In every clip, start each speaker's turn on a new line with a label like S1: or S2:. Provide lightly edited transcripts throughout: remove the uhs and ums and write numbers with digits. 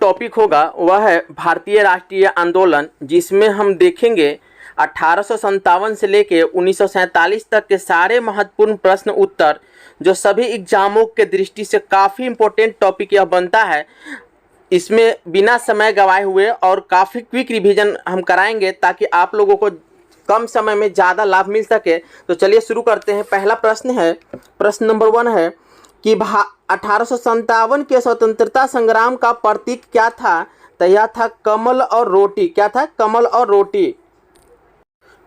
S1: Topic होगा वह है भारतीय राष्ट्रीय आंदोलन, जिसमें हम देखेंगे 1857 से लेके 1947 तक के सारे महत्वपूर्ण प्रश्न उत्तर, जो सभी एग्जामों के दृष्टि से काफ़ी इम्पोर्टेंट टॉपिक यह बनता है। इसमें बिना समय गवाए हुए और काफ़ी क्विक रिवीजन हम कराएंगे ताकि आप लोगों को कम समय में ज़्यादा लाभ मिल सके। तो चलिए शुरू करते हैं। पहला प्रश्न है, प्रश्न नंबर 1 है कि 1857 के स्वतंत्रता संग्राम का प्रतीक क्या था? तो यह था कमल और रोटी। क्या था? कमल और रोटी।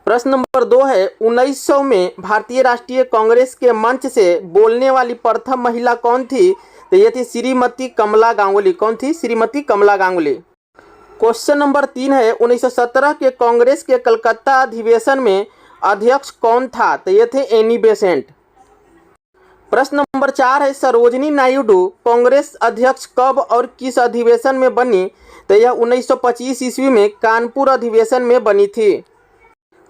S1: प्रश्न नंबर 2 है 1900 में भारतीय राष्ट्रीय कांग्रेस के मंच से बोलने वाली प्रथम महिला कौन थी? तो ये थी श्रीमती कमला गांगुली। कौन थी? श्रीमती कमला गांगुली। क्वेश्चन नंबर 3 है 1917 के कांग्रेस के कलकत्ता अधिवेशन में अध्यक्ष कौन था? तो ये थे एनी बेसेंट। प्रश्न नंबर 4 है सरोजिनी नायडू कांग्रेस अध्यक्ष कब और किस अधिवेशन में बनी? तो यह 1925 ईस्वी में कानपुर अधिवेशन में बनी थी।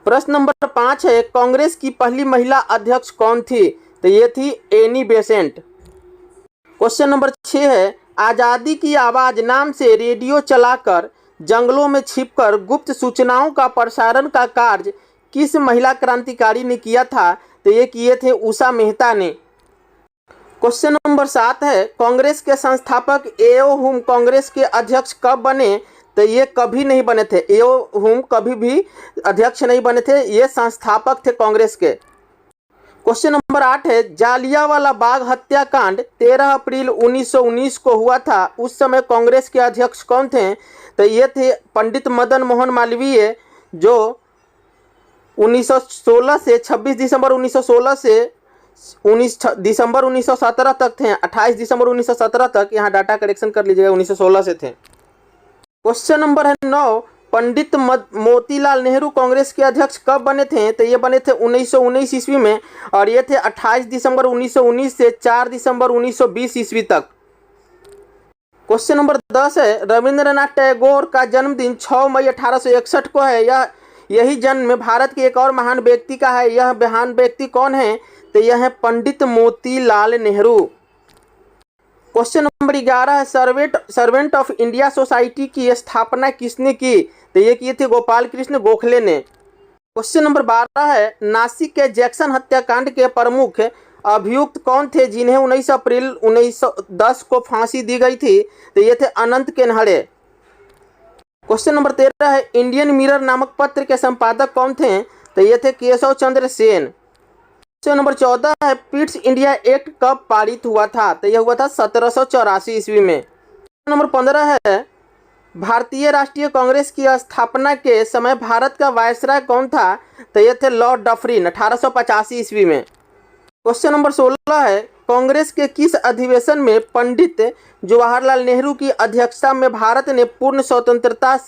S1: प्रश्न नंबर 5 है कांग्रेस की पहली महिला अध्यक्ष कौन थी? तो ये थी एनी बेसेंट। क्वेश्चन नंबर 6 है आज़ादी की आवाज़ नाम से रेडियो चलाकर जंगलों में छिपकर गुप्त सूचनाओं का प्रसारण का कार्य किस महिला क्रांतिकारी ने किया था? तो ये किए थे उषा मेहता ने। क्वेश्चन नंबर 7 है कांग्रेस के संस्थापक एओ हुम कांग्रेस के अध्यक्ष कब बने? तो ये कभी नहीं बने थे। एओ हुम कभी भी अध्यक्ष नहीं बने थे, ये संस्थापक थे कांग्रेस के। क्वेश्चन नंबर 8 है जालियांवाला बाग हत्याकांड 13 अप्रैल 1919 को हुआ था, उस समय कांग्रेस के अध्यक्ष कौन थे? तो ये थे पंडित मदन मोहन मालवीय, जो 1916 से 26 दिसंबर 1916 से 19 दिसंबर 1917 तक थे। 28 दिसंबर 1917 तक, यहाँ डाटा करेक्शन कर लीजिएगा, 1916 से थे। क्वेश्चन नंबर है 9 पंडित मोतीलाल नेहरू कांग्रेस के अध्यक्ष कब बने थे? तो ये बने थे 1919 ईस्वी में, और ये थे 28 दिसंबर 1919 से 4 दिसंबर 1920 ईस्वी तक। क्वेश्चन नंबर 10 है रविंद्रनाथ टैगोर का जन्मदिन 6 मई 1861 को है। यही जन्म भारत के एक और महान व्यक्ति का है। यह महान व्यक्ति कौन है? तो यह है पंडित मोतीलाल नेहरू। क्वेश्चन नंबर 11 है सर्वेंट ऑफ इंडिया सोसाइटी की स्थापना किसने की? तो ये किए थे गोपाल कृष्ण गोखले ने। क्वेश्चन नंबर 12 है नासिक के जैक्सन हत्याकांड के प्रमुख अभियुक्त कौन थे जिन्हें 19 अप्रैल 1910 को फांसी दी गई थी? तो ये थे अनंत केन्हड़े। क्वेश्चन नंबर 13 है इंडियन मिरर नामक पत्र के संपादक कौन थे? तो ये थे केशव चंद्र सेन। क्वेश्चन नंबर 14 है पिट्स इंडिया एक्ट कब पारित हुआ था? तो यह हुआ था 1784 ईस्वी में। क्वेश्चन नंबर 15 है भारतीय राष्ट्रीय कांग्रेस की स्थापना के समय भारत का वायसराय कौन था? तो यह थे लॉर्ड डफरिन 1885 ईस्वी में। क्वेश्चन नंबर 16 है कांग्रेस के किस अधिवेशन में पंडित जवाहरलाल नेहरू की अध्यक्षता में भारत ने पूर्ण स्वतंत्रता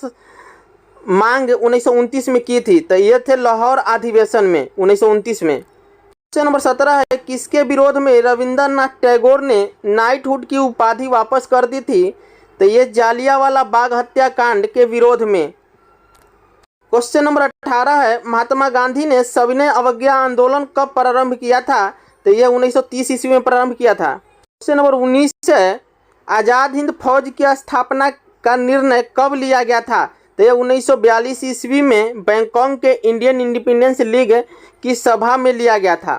S1: मांग 1929 में की थी? तो ये थे लाहौर अधिवेशन में 1929 में। क्वेश्चन नंबर 17 है किसके विरोध में रविंद्रनाथ टैगोर ने नाइटहुड की उपाधि वापस कर दी थी? तो ये जालियांवाला बाग हत्याकांड के विरोध में। क्वेश्चन नंबर 18 है महात्मा गांधी ने सविनय अवज्ञा आंदोलन कब प्रारंभ किया था? तो यह 1930 ईस्वी में प्रारंभ किया था। क्वेश्चन नंबर 19 है आज़ाद हिंद फौज की स्थापना का निर्णय कब लिया गया था? तो यह 1942 ईस्वी में बैंकॉक के इंडियन इंडिपेंडेंस लीग की सभा में लिया गया था।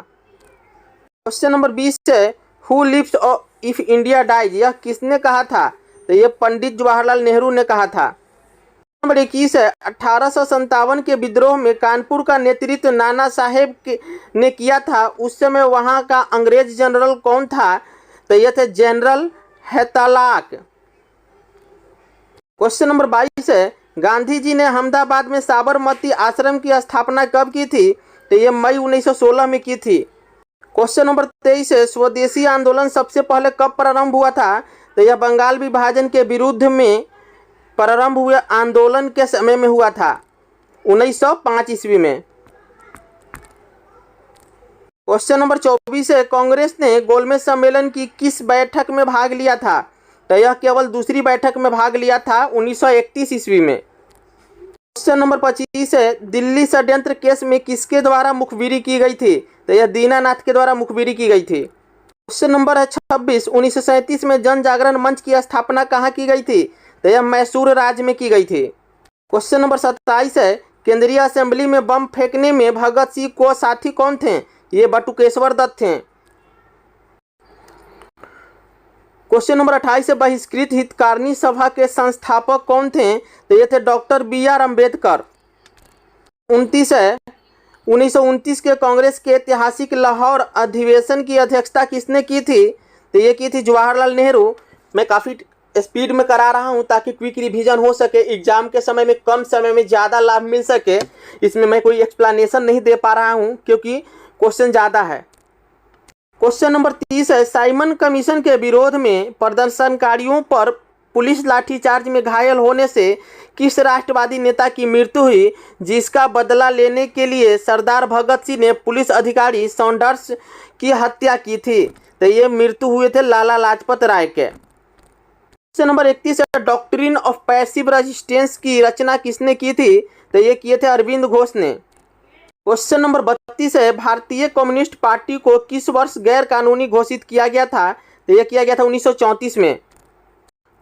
S1: क्वेश्चन नंबर 20 है who lives if India dies, यह किसने कहा था? तो यह पंडित जवाहरलाल नेहरू ने कहा था। नंबर 21 है 1857 के विद्रोह में कानपुर का नेतृत्व नाना साहेब ने किया था, उस समय वहां का अंग्रेज जनरल कौन था? तो यह थे जनरल हैतालाक। क्वेश्चन नंबर 22 है गांधी जी ने अहमदाबाद में साबरमती आश्रम की स्थापना कब की थी? तो यह मई 1916 में की थी। क्वेश्चन नंबर 23 है स्वदेशी आंदोलन सबसे पहले कब प्रारंभ हुआ था? तो यह बंगाल विभाजन के विरुद्ध में प्रारंभ हुए आंदोलन के समय में हुआ था 1905 ईस्वी में। क्वेश्चन नंबर 24 है कांग्रेस ने गोलमेज सम्मेलन की किस बैठक में भाग लिया था? तो यह केवल दूसरी बैठक में भाग लिया था 1931 ईस्वी में। क्वेश्चन नंबर 25 है दिल्ली षड्यंत्र केस में किसके द्वारा मुखबिरी की गई थी? तो यह दीनानाथ के द्वारा मुखबिरी की गई थी। क्वेश्चन नंबर है 26 1937 में जन जागरण मंच की स्थापना कहाँ की गई थी? तो यह मैसूर राज्य में की गई थी। क्वेश्चन नंबर 27 है, केंद्रीय असेंबली में बम फेंकने में भगत सिंह को साथी कौन थे? ये बटुकेश्वर दत्त थे। क्वेश्चन नंबर 28 है, बहिष्कृत हितकारिणी सभा के संस्थापक कौन थे? तो ये थे डॉक्टर BR अम्बेडकर। 29 है, 1929 के कांग्रेस के ऐतिहासिक लाहौर अधिवेशन की अध्यक्षता किसने की थी? तो ये की थी जवाहरलाल नेहरू। मैं काफ़ी स्पीड में करा रहा हूँ ताकि क्विक रिवीजन हो सके, एग्जाम के समय में कम समय में ज़्यादा लाभ मिल सके। इसमें मैं कोई एक्सप्लेनेशन नहीं दे पा रहा हूँ क्योंकि क्वेश्चन ज़्यादा है। क्वेश्चन नंबर 30 है, साइमन कमीशन के विरोध में प्रदर्शनकारियों पर पुलिस लाठीचार्ज में घायल होने से किस राष्ट्रवादी नेता की मृत्यु हुई, जिसका बदला लेने के लिए सरदार भगत सिंह ने पुलिस अधिकारी सॉन्डर्स की हत्या की थी? तो ये मृत्यु हुए थे लाला लाजपत राय के। क्वेश्चन नंबर 31 है, डॉक्ट्रिन ऑफ पैसिव रेजिस्टेंस की रचना किसने की थी? तो ये किए थे अरविंद घोष ने। क्वेश्चन नंबर 32 है, भारतीय कम्युनिस्ट पार्टी को किस वर्ष गैर कानूनी घोषित किया गया था? तो यह किया गया था 1934 में।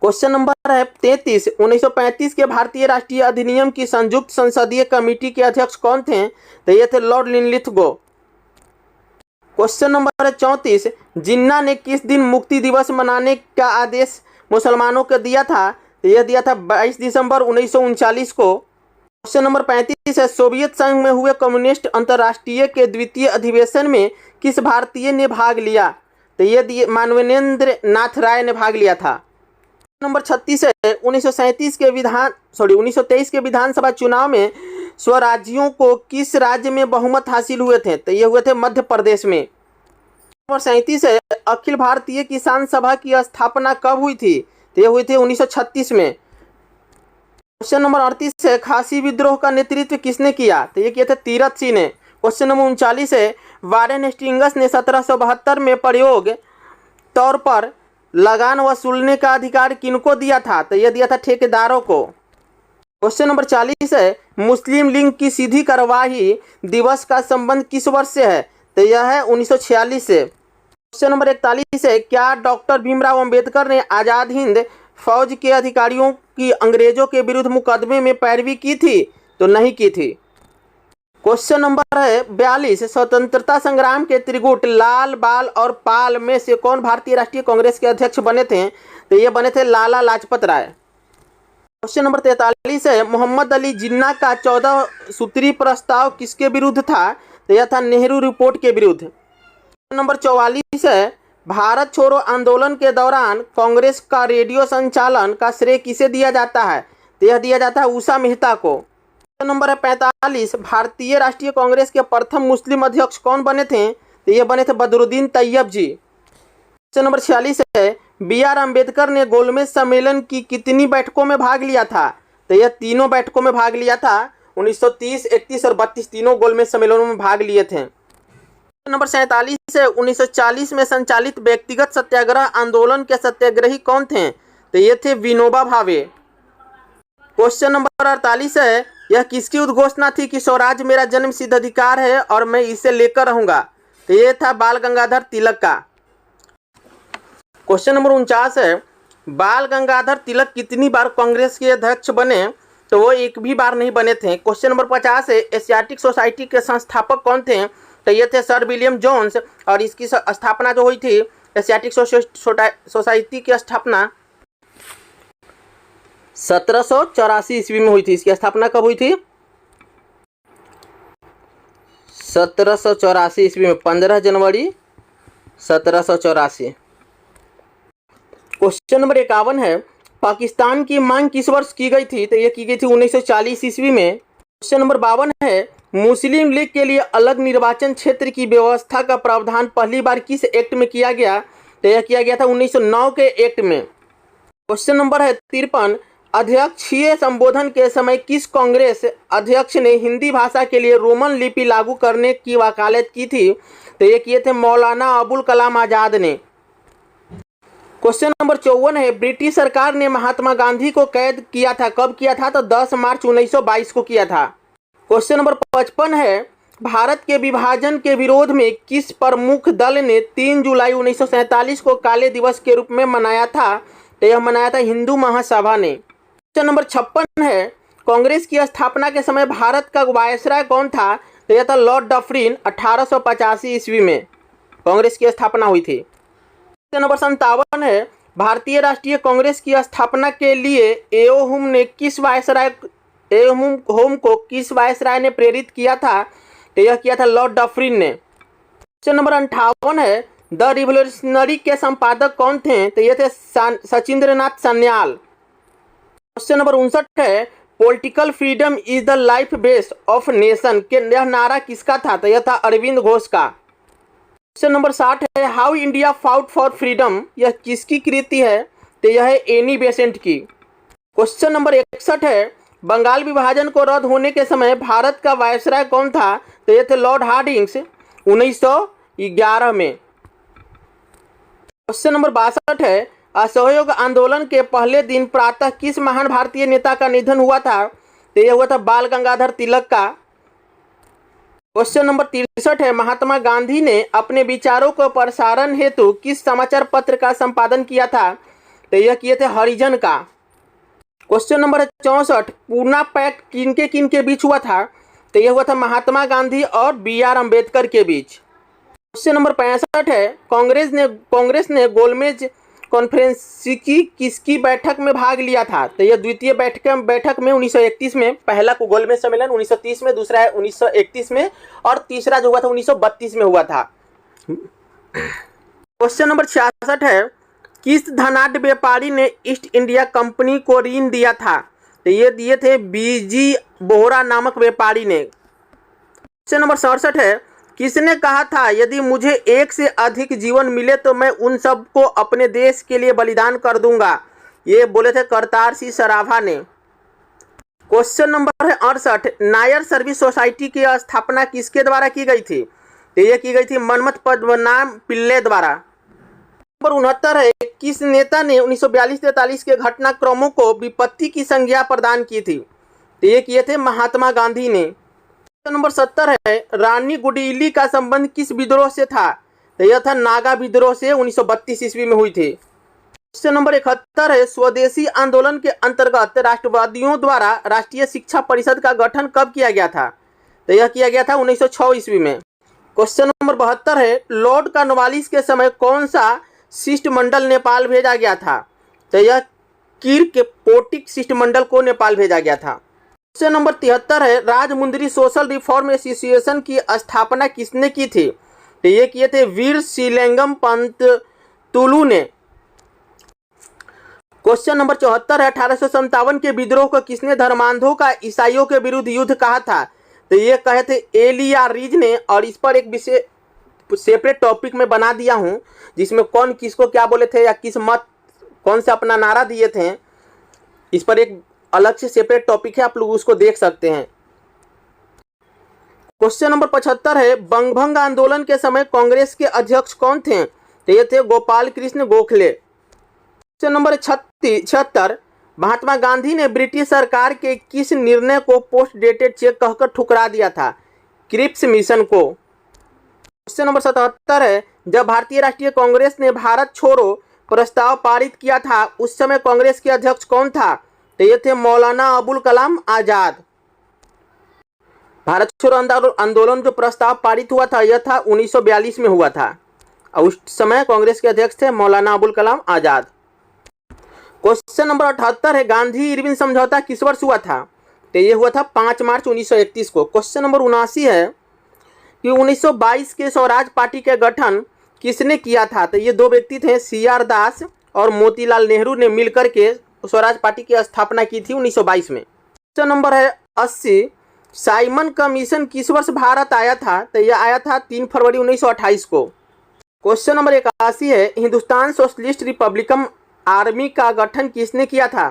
S1: क्वेश्चन नंबर है 33, 1935 के भारतीय राष्ट्रीय अधिनियम की संयुक्त संसदीय कमेटी के अध्यक्ष कौन थे? तो ये थे लॉर्ड लिनलिथगो। क्वेश्चन नंबर है 34, जिन्ना ने किस दिन मुक्ति दिवस मनाने का आदेश मुसलमानों को दिया था? तो यह दिया था 22 दिसंबर 1939 को। क्वेश्चन नंबर 35 है, सोवियत संघ में हुए कम्युनिस्ट अंतर्राष्ट्रीय के द्वितीय अधिवेशन में किस भारतीय ने भाग लिया? तो ये मानवेंद्र नाथ राय ने भाग लिया था। नंबर 36 है, 1923 के विधानसभा चुनाव में स्वराज्यों को किस राज्य में बहुमत हासिल हुए थे? तो ये हुए थे मध्य प्रदेश में। नंबर 37 है, अखिल भारतीय किसान सभा की स्थापना कब हुई थी? तो ये हुई थी 1936 में। क्वेश्चन नंबर 38 है, खासी विद्रोह का नेतृत्व किसने किया? तो ये किए थे तीरथ सिंह ने। क्वेश्चन नंबर 39 है, वारेन हेस्टिंग्स ने 1772 में प्रयोग तौर पर लगान वसूलने का अधिकार किनको दिया था? तो यह दिया था ठेकेदारों को। क्वेश्चन नंबर 40 है, मुस्लिम लीग की सीधी कार्यवाही दिवस का संबंध किस वर्ष से है? तो यह है 1946 से। क्वेश्चन नंबर 41 है, क्या डॉक्टर भीमराव अंबेडकर ने आज़ाद हिंद फौज के अधिकारियों की अंग्रेजों के विरुद्ध मुकदमे में पैरवी की थी? तो नहीं की थी। क्वेश्चन नंबर है 42, स्वतंत्रता संग्राम के त्रिगुट लाल, बाल और पाल में से कौन भारतीय राष्ट्रीय कांग्रेस के अध्यक्ष बने थे? तो ये बने थे लाला लाजपत राय। क्वेश्चन नंबर 43 है, मोहम्मद अली जिन्ना का 14 सूत्री प्रस्ताव किसके विरुद्ध था? तो यह था नेहरू रिपोर्ट के विरुद्ध। क्वेश्चन नंबर 44 है, भारत छोड़ो आंदोलन के दौरान कांग्रेस का रेडियो संचालन का श्रेय किसे दिया जाता है? तो यह दिया जाता है उषा मेहता को। क्वेश्चन नंबर है 45, भारतीय राष्ट्रीय कांग्रेस के प्रथम मुस्लिम अध्यक्ष कौन बने थे? तो ये बने थे बदरुद्दीन तैयब जी। क्वेश्चन नंबर 46 है, BR अम्बेडकर ने गोलमेज सम्मेलन की कितनी बैठकों में भाग लिया था? तो यह तीनों बैठकों में भाग लिया था। 1930, 31 और 32 तीनों गोलमेज सम्मेलनों में भाग लिए थे। नंबर 47 है, 1940 में संचालित व्यक्तिगत सत्याग्रह आंदोलन के सत्याग्रही कौन थे? तो ये थे विनोबा भावे। क्वेश्चन नंबर 48 है, यह किसकी उद्घोषणा थी कि स्वराज मेरा जन्म सिद्ध अधिकार है और मैं इसे लेकर रहूंगा? तो ये था बाल गंगाधर तिलक का। क्वेश्चन नंबर 49 है, बाल गंगाधर तिलक कितनी बार कांग्रेस के अध्यक्ष बने? तो वो एक भी बार नहीं बने थे। क्वेश्चन नंबर 50 है, एशियाटिक सोसाइटी के संस्थापक कौन थे? तो ये थे सर विलियम जोन्स, और इसकी स्थापना जो हुई थी एशियाटिक सोसाइटी की स्थापना 1784 ईस्वी में हुई थी। इसकी स्थापना कब हुई थी? 1784 ईस्वी में, 15 जनवरी 1784। क्वेश्चन नंबर 51 है, पाकिस्तान की मांग किस वर्ष की गई थी? तो यह की गई थी 1940 ईस्वी में। क्वेश्चन नंबर 52 है, मुस्लिम लीग के लिए अलग निर्वाचन क्षेत्र की व्यवस्था का प्रावधान पहली बार किस एक्ट में किया गया? तो यह किया गया था 1909 के एक्ट में। क्वेश्चन नंबर है 53, अध्यक्षीय संबोधन के समय किस कांग्रेस अध्यक्ष ने हिंदी भाषा के लिए रोमन लिपि लागू करने की वकालत की थी? तो ये किए थे मौलाना अबुल कलाम आज़ाद ने। क्वेश्चन नंबर 54 है, ब्रिटिश सरकार ने महात्मा गांधी को कैद किया था, कब किया था? तो 10 मार्च 1922 को किया था। क्वेश्चन नंबर 55 है, भारत के विभाजन के विरोध में किस प्रमुख दल ने 3 जुलाई 1947 को काले दिवस के रूप में मनाया था? तो यह मनाया था हिंदू महासभा ने। क्वेश्चन नंबर 56 है, कांग्रेस की स्थापना के समय भारत का वायसराय कौन था? तो यह था लॉर्ड डफरिन। 1885 ईस्वी में कांग्रेस की स्थापना हुई थी। क्वेश्चन नंबर 57 है, भारतीय राष्ट्रीय कांग्रेस की स्थापना के लिए एओहुम को किस वायसराय ने प्रेरित किया था? तो यह किया था लॉर्ड डफरिन ने। क्वेश्चन नंबर 58 है, द रिवोल्यूशनरी के संपादक कौन थे? तो ये थे सचिंद्रनाथ सान्याल। क्वेश्चन नंबर 59 है, political freedom is the life base of nation के यह नारा किसका था? तो यह था अरविंद घोष का। क्वेश्चन नंबर 60 है, how India fought for freedom यह किसकी कृति है? तो यह है एनी बेसेंट की। क्वेश्चन नंबर 61 है, बंगाल विभाजन को रद्द होने के समय भारत का वायसराय कौन था? तो ये थे लॉर्ड हार्डिंग्स 1911 में। क्वेश्चन नंबर 62 है, असहयोग आंदोलन के पहले दिन प्रातः किस महान भारतीय नेता का निधन हुआ था? तो यह हुआ था बाल गंगाधर तिलक का। क्वेश्चन नंबर 63 है, महात्मा गांधी ने अपने विचारों को प्रसारण हेतु किस समाचार पत्र का संपादन किया था? तो यह किए थे हरिजन का। क्वेश्चन नंबर 64, पूना पैक्ट किन के बीच हुआ था? तो यह हुआ था महात्मा गांधी और BR अम्बेडकर के बीच। क्वेश्चन नंबर 65 है, कांग्रेस ने गोलमेज कॉन्फ्रेंस की किसकी बैठक में भाग लिया था? तो यह द्वितीय बैठक में 1931 में। पहला गोलमेज सम्मेलन 1930 में, दूसरा है 1931 में और तीसरा जो हुआ था 1932 में हुआ था। क्वेश्चन नंबर 66 है, किस धनाढ्य व्यापारी ने ईस्ट इंडिया कंपनी को ऋण दिया था? तो ये दिए थे BG बोहरा नामक व्यापारी ने। क्वेश्चन नंबर 67 है, किसने कहा था यदि मुझे एक से अधिक जीवन मिले तो मैं उन सब को अपने देश के लिए बलिदान कर दूंगा? ये बोले थे करतार सिंह सराभा ने। क्वेश्चन नंबर है 68, नायर सर्विस सोसाइटी की स्थापना किसके द्वारा की गई थी? तो ये की गई थी मनमथ पद्मनाभ पिल्ले द्वारा। नंबर 69 है, किस नेता ने 1942-43 के घटनाक्रमों को विपत्ति की संज्ञा प्रदान की थी? तो ये किए थे महात्मा गांधी ने। क्वेश्चन नंबर 70 है, रानी गुडीली का संबंध किस विद्रोह से था? तो यह था नागा विद्रोह से 1932 ईस्वी में हुई थी। क्वेश्चन नंबर 71 है, स्वदेशी आंदोलन के अंतर्गत राष्ट्रवादियों द्वारा राष्ट्रीय शिक्षा परिषद का गठन कब किया गया था? तो यह किया गया था 1906 ईस्वी में। क्वेश्चन नंबर 72 है, लॉर्ड कॉर्नवालिस के समय कौन सा शिष्टमंडल नेपाल भेजा गया था? तो यह किर्कपोटिक शिष्टमंडल को नेपाल भेजा गया था। क्वेश्चन नंबर 73 है, राजमुंदरी सोशल रिफॉर्म एसोसिएशन की स्थापना किसने की थी? तो ये किए थे वीर श्रीलिंगम पंत तुलु ने। क्वेश्चन नंबर 74 है, 1857 के विद्रोह को किसने धर्मांधों का ईसाइयों के विरुद्ध युद्ध कहा था? तो ये कहे थे एलिया रिज ने। और इस पर एक विषय सेपरेट टॉपिक में बना दिया हूँ जिसमें कौन किसको क्या बोले थे या किस मत कौन से अपना नारा दिए थे, इस पर एक अलग से सेपरेट टॉपिक है, आप लोग उसको देख सकते हैं। क्वेश्चन नंबर 75 है, बंगभंग आंदोलन के समय कांग्रेस के अध्यक्ष कौन थे? तो ये थे गोपाल कृष्ण गोखले। क्वेश्चन नंबर 76, महात्मा गांधी ने ब्रिटिश सरकार के किस निर्णय को पोस्ट डेटेड चेक कहकर ठुकरा दिया था? क्रिप्स मिशन को। क्वेश्चन नंबर 77 है, जब भारतीय राष्ट्रीय कांग्रेस ने भारत छोड़ो प्रस्ताव पारित किया था उस समय कांग्रेस के अध्यक्ष कौन था? तो ये थे मौलाना अबुल कलाम आजाद। भारत छोड़ो आंदोलन जो प्रस्ताव पारित हुआ था यह था 1942 में हुआ था और उस समय कांग्रेस के अध्यक्ष थे मौलाना अबुल कलाम आजाद। क्वेश्चन नंबर 78 है, गांधी इरविन समझौता किस वर्ष हुआ था? तो ये हुआ था 5 मार्च 1931 को। क्वेश्चन नंबर 79 है कि 1922 के स्वराज पार्टी का गठन किसने किया था? तो ये दो व्यक्ति थे, CR दास और मोतीलाल नेहरू ने मिलकर के स्वराज पार्टी की स्थापना की थी 1922 में। क्वेश्चन नंबर है 80, साइमन कमीशन किस वर्ष भारत आया था? तो यह आया था 3 फरवरी 1928 को। क्वेश्चन नंबर 81 है, हिंदुस्तान सोशलिस्ट रिपब्लिकन आर्मी का गठन किसने किया था?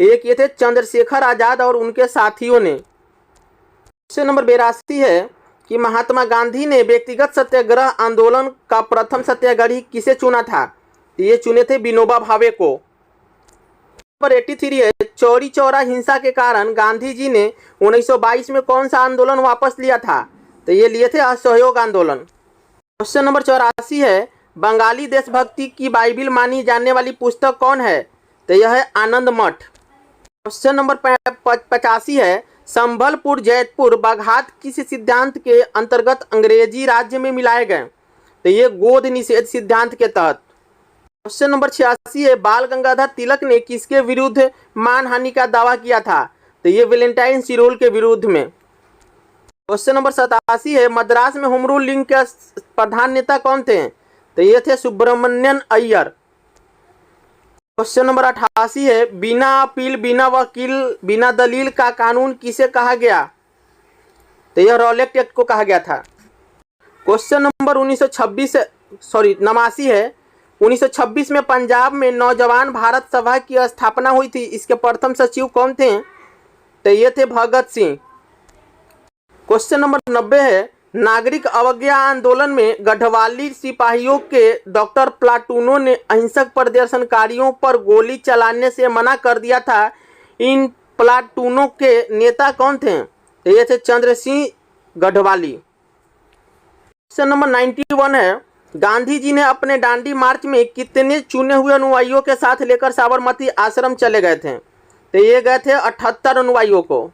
S1: तो ये किए थे चंद्रशेखर आजाद और उनके साथियों ने। क्वेश्चन नंबर 82 है कि महात्मा गांधी ने व्यक्तिगत सत्याग्रह आंदोलन का प्रथम सत्याग्रही किसे चुना था? तो ये चुने थे विनोबा भावे को। नंबर 83 है, चौरी चौरा हिंसा के कारण गांधी जी ने 1922 में कौन सा आंदोलन वापस लिया था? तो ये लिए थे असहयोग आंदोलन। क्वेश्चन नंबर 84 है, बंगाली देशभक्ति की बाइबिल मानी जाने वाली पुस्तक कौन है? तो यह है आनंद मठ। क्वेश्चन नंबर 85 है, संबलपुर जैतपुर बाघात किस सिद्धांत के अंतर्गत अंग्रेजी राज्य में मिलाए गए? तो ये गोद निषेध सिद्धांत के तहत। क्वेश्चन नंबर 86 है, बाल गंगाधर तिलक ने किसके विरुद्ध मानहानि का दावा किया था? तो ये वैलेंटाइन सिरोल के विरुद्ध में। क्वेश्चन नंबर 87 है, मद्रास में होम रूल लीग के प्रधान नेता कौन थे? तो ये थे सुब्रमण्यन अय्यर। क्वेश्चन नंबर 88 है, बिना अपील बिना वकील बिना दलील का कानून किसे कहा गया? तो यह रॉलेट एक्ट को कहा गया था। क्वेश्चन नंबर 89 है, 1926 में पंजाब में नौजवान भारत सभा की स्थापना हुई थी, इसके प्रथम सचिव कौन थे? तो ये थे भगत सिंह। क्वेश्चन नंबर 90 है, नागरिक अवज्ञा आंदोलन में गढ़वाली सिपाहियों के डॉक्टर प्लाटूनो ने अहिंसक प्रदर्शनकारियों पर गोली चलाने से मना कर दिया था। इन प्लाटूनों के नेता कौन थे? तो ये थे चंद्र सिंह गढ़वाली। क्वेश्चन नंबर 91 है, गांधी जी ने अपने दांडी मार्च में कितने चुने हुए अनुयायियों के साथ लेकर साबरमती आश्रम चले गए थे? तो ये गए थे 78 अनुयायियों को।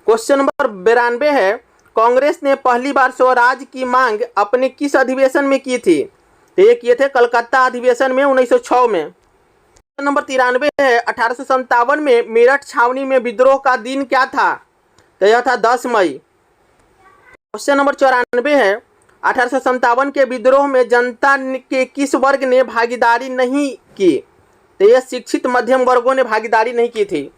S1: क्वेश्चन नंबर 92 है, कांग्रेस ने पहली बार स्वराज की मांग अपने किस अधिवेशन में की थी? तो ये किए थे कलकत्ता अधिवेशन में 1906 में। क्वेश्चन नंबर 93 है, 1857 में मेरठ छावनी में विद्रोह का दिन क्या था? तो यह था 10 मई। क्वेश्चन नंबर 94 है, 1857 के विद्रोह में जनता के किस वर्ग ने भागीदारी नहीं की? तो यह शिक्षित मध्यम वर्गों ने भागीदारी नहीं की थी।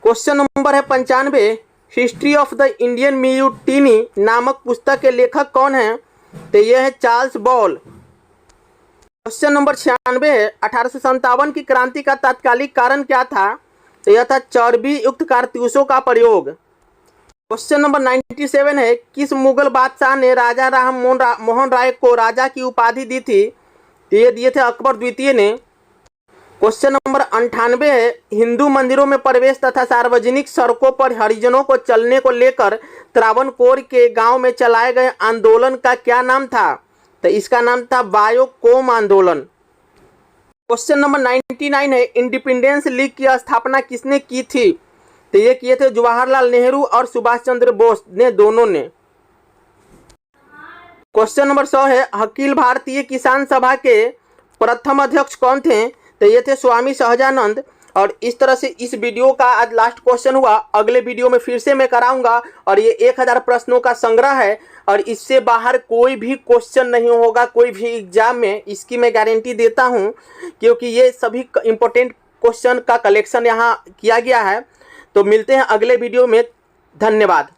S1: क्वेश्चन नंबर है 95, history of the Indian mutiny नामक पुस्तक के लेखक कौन हैं? तो यह है चार्ल्स बॉल। क्वेश्चन नंबर 96 है, 1857 की क्रांति का तात्कालिक कारण क्या था? तो यह था चर्बी युक्त कारतूसों का प्रयोग। क्वेश्चन नंबर 97 है, किस मुगल बादशाह ने राजा राम मोहन राय को राजा की उपाधि दी थी? तो ये दिए थे अकबर द्वितीय ने। क्वेश्चन नंबर 98 है, हिंदू मंदिरों में प्रवेश तथा सार्वजनिक सड़कों पर हरिजनों को चलने को लेकर त्रावणकोर के गांव में चलाए गए आंदोलन का क्या नाम था? तो इसका नाम था वायोकोम आंदोलन। क्वेश्चन नंबर 99 है, इंडिपेंडेंस लीग की स्थापना किसने की थी? तो ये किए थे जवाहरलाल नेहरू और सुभाष चंद्र बोस ने, दोनों ने। क्वेश्चन नंबर 100 है, अखिल भारतीय किसान सभा के प्रथम अध्यक्ष कौन थे? तो ये थे स्वामी सहजानंद। और इस तरह से इस वीडियो का आज लास्ट क्वेश्चन हुआ। अगले वीडियो में फिर से मैं कराऊंगा और ये 1000 प्रश्नों का संग्रह है और इससे बाहर कोई भी क्वेश्चन नहीं होगा कोई भी एग्जाम में, इसकी मैं गारंटी देता हूं, क्योंकि ये सभी इंपॉर्टेंट क्वेश्चन का कलेक्शन यहाँ किया गया है। तो मिलते हैं अगले वीडियो में। धन्यवाद।